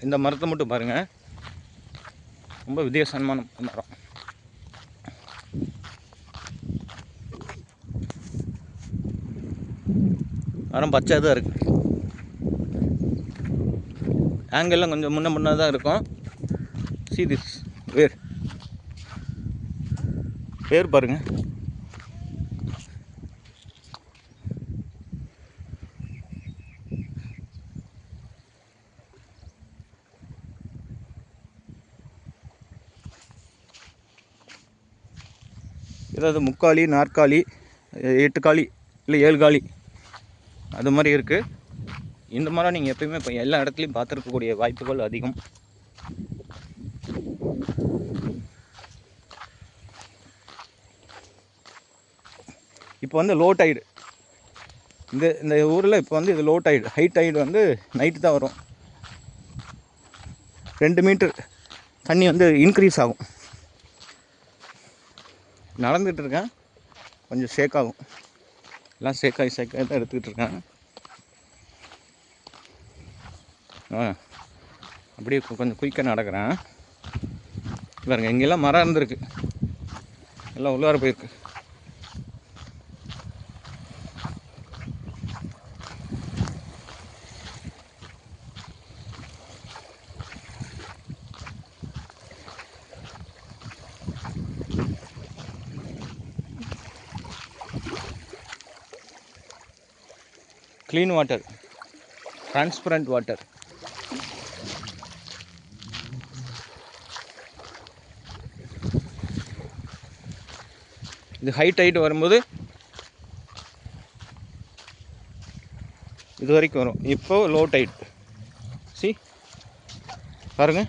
இந்த மரத்தை மட்டும் பாருங்கள், ரொம்ப வித்தியாசமான மரம். மரம் பச்சை தான் இருக்குது. ஆங்கிள்லாம் கொஞ்சம் முன்ன தான் இருக்கும். see this வேர் பாருங்க. ஏதாவது முக்காலி, நாற்காலி, 8 காலி இல்லை 7 காலி அது மாதிரி இருக்குது. இந்த மரம் நீங்கள் எப்பயுமே இப்போ எல்லா இடத்துலையும் பார்த்துருக்கக்கூடிய வாய்ப்புகள் அதிகம். இப்போ வந்து லோ டைடு இந்த ஊரில் இப்போ வந்து இது லோ டைடு. ஹை டைடு வந்து நைட்டு தான் வரும். 2 மீட்டர் தண்ணி வந்து இன்க்ரீஸ் ஆகும். நடந்துகிட்டு இருக்கேன், கொஞ்சம் ஷேக் ஆகும். எல்லாம் ஷேக்காகி தான் எடுத்துக்கிட்டு இருக்கேன். அப்படியே கொஞ்சம் குயிக்காக நடக்கிறேன். பாருங்க, இங்கெல்லாம் மரம் இருந்திருக்கு, எல்லாம் உள்ளார போயிருக்கு. Clean water, transparent water. இது ஹை டைட் வரும்போது இது வரைக்கும் வரும். இப்போ லோ டைட். சி பாருங்க,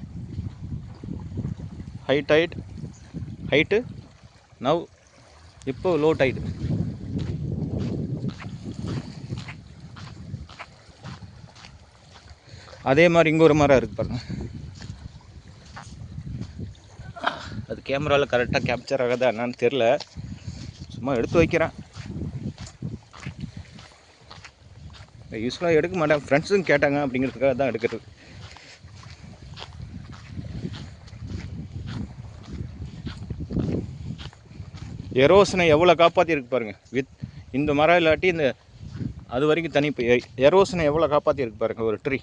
ஹை டைட், ஹைட்டு, நவ் இப்போ லோ டைட். அதே மாதிரி இங்கே ஒரு மரம் இருக்குது பாருங்க. அது கேமராவில் கரெக்டாக கேப்சர் ஆகாதா என்னன்னு தெரில, சும்மா எடுத்து வைக்கிறேன். யூஸ்ஃபுல்லாக எடுக்க மாட்டேன், ஃப்ரெண்ட்ஸும் கேட்டாங்க அப்படிங்கிறதுக்காக தான் எடுக்கிறது. எரோசனை எவ்வளோ காப்பாற்றிருக்கு பாருங்கள். இந்த மரம் இல்லாட்டி இந்த அது வரைக்கும் தனி. இப்போ எரோசனை எவ்வளோ காப்பாற்றிருக்கு பாருங்கள். ஒரு ட்ரீ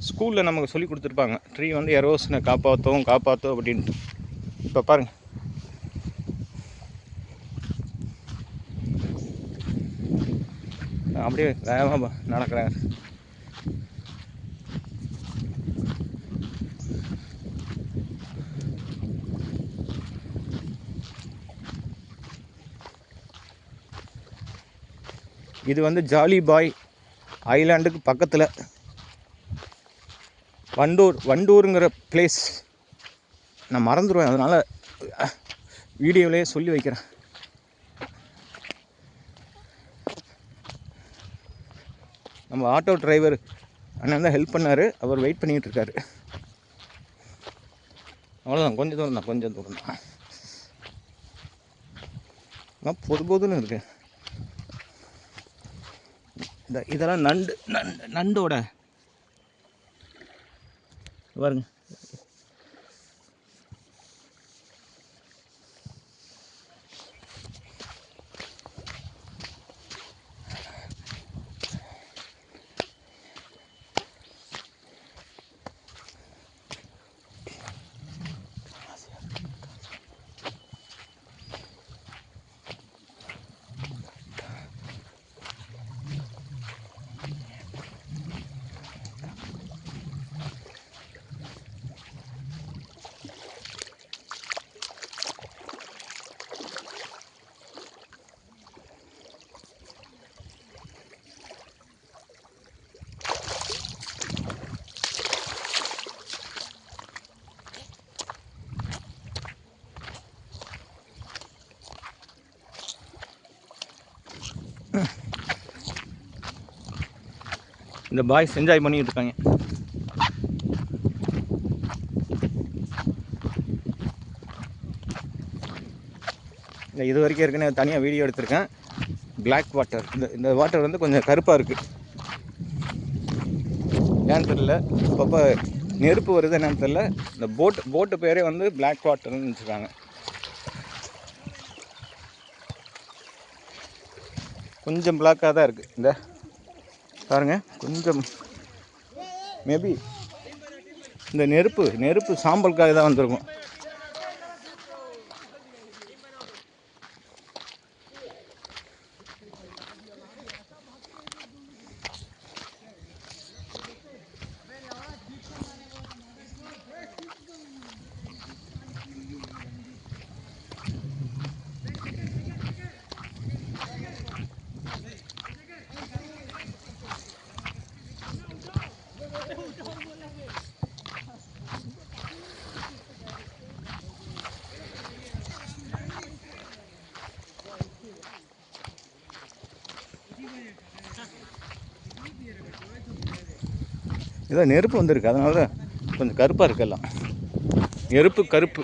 ஸ்கூலில் நமக்கு சொல்லி கொடுத்துருப்பாங்க, ட்ரீ வந்து எரோசனை காப்பாற்றும் அப்படின்ட்டு. இப்போ பாருங்கள், அப்படியே வேகமாக நடக்கிறேன். இது வந்து ஜாலி பாய் ஐலாண்டுக்கு பக்கத்தில் வண்டூருங்கிற பிளேஸ். நான் மறந்துடுவேன், அதனால் வீடியோவிலே சொல்லி வைக்கிறேன். நம்ம ஆட்டோ டிரைவர் அண்ணன் தான் ஹெல்ப் பண்ணார், அவர் வெயிட் பண்ணிகிட்டு இருக்காரு. அவ்வளோதான், கொஞ்சம் தூரம் தான். பொதுன்னு இருக்கு. இதெல்லாம் நண்டோட பாருங்க. இந்த பாய்ஸ் என்ஜாய் பண்ணிட்டு இருக்காங்க. இது வரைக்கும் ஏற்கனவே தனியாக வீடியோ எடுத்திருக்கேன். பிளாக் வாட்டர், இந்த வாட்டர் வந்து கொஞ்சம் கருப்பாக இருக்குது. ஏன்னு தெரியல, அப்பப்போ நெருப்பு வருது என்னன்னு தெரியல. இந்த போட்டு பேரே வந்து பிளாக் வாட்டர்னு வச்சுருக்காங்க. கொஞ்சம் பிளாக்காக தான் இருக்குது. இந்த பாருங்க, கொஞ்சம் மேபி இந்த நெருப்பு சாம்பலுக்காக தான் வந்திருக்கும். இதான் நெருப்பு வந்திருக்கு, அதனால கொஞ்சம் கருப்பாக இருக்கு எல்லாம். நெருப்பு கருப்பு.